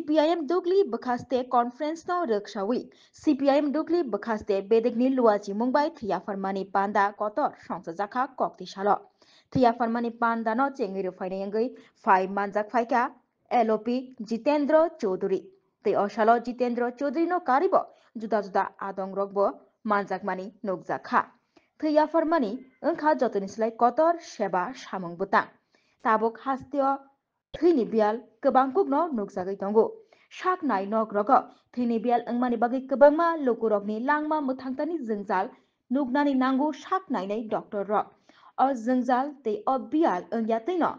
CPIM Dugli Bakaste Conference no Rkshawi CPIM Dugli Bakaste Bedegni Luaji Mumbai Thia Farmani Panda Kotor Shongsa Jaka Kokti Shalo Thia Farmani Panda no Chengiru Fainangai Fai Manjak Faika LOP Jitendra Chaudhary Te Oshalo Jitendra Chaudhary no Karibo Juda Juda Adong Rogbo Manjak Mani Nokjakha Thia Farmani Unka Jotonislai Kotor Sheba Shamong Butang Tabuk Hastio Thini bial kebang kugno nuksagai tongo sak nai nok rogo thini bial engmani bagi kebangma lokurokni langma muthangtani jengjal nugnani nangu sak nai nei doctor rok o jengjal te o bial engyateino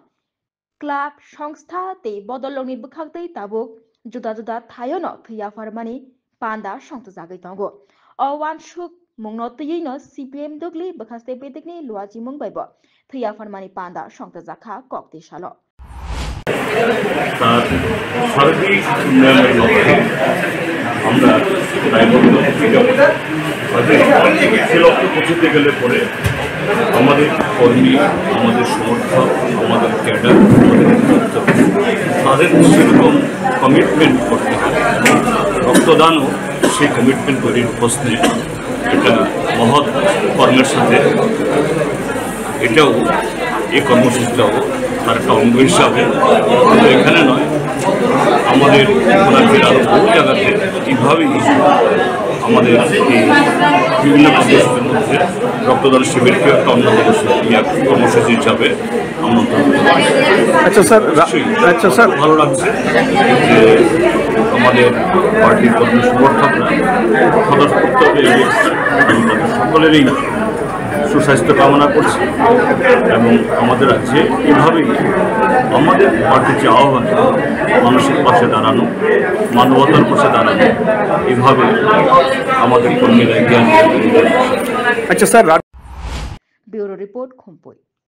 club সংস্থা te bodolongni bukhaktei tabuk juda juda thayono thia farmani panda songtajagai tongo o wan suk mungno tiyino CPM Dugli bukhaste betekni luaji mungbaibo thia farmani panda songtajakha kokti salo তার সার্বিক উন্নয়নের লক্ষ্যে আমরা সে লক্ষ্যে পৌঁছতে গেলে পরে আমাদের কর্মী আমাদের সমর্থক আমাদের ক্যাডার তাদের সেরকম কমিটমেন্ট করতে হবে রক্তদানও সেই কমিটমেন্ট তৈরির প্রশ্নে এটা মহৎ কর্মের সাথে এটাও এই কর্মসূচিটাও তার একটা অঙ্গ হিসাবে এখানে নয় আমাদের রাজ্যের আরও বহু জায়গাতে এইভাবেই আমাদের এই বিভিন্ন কর্মসূচির মধ্যে রক্তদান শিবিরকে একটা অন্য কর্মসূচি হিসাবে আমন্ত্রণ করি। আচ্ছা স্যার ভালো লাগছে যে আমাদের পার্টির কর্মী সমর্থকরা সদস্যপত্র সকলেরই সুস্বাস্থ্য কামনা করছি এবং আমাদের রাজ্যে এভাবেই আমাদের পার্টির যে আহ্বান মানসিক পাশে দাঁড়ানো মানবতার পাশে দাঁড়ানো এভাবে আমাদের কর্মীরা জ্ঞান। আচ্ছা স্যার ব্যুরো রিপোর্ট খুম্পই।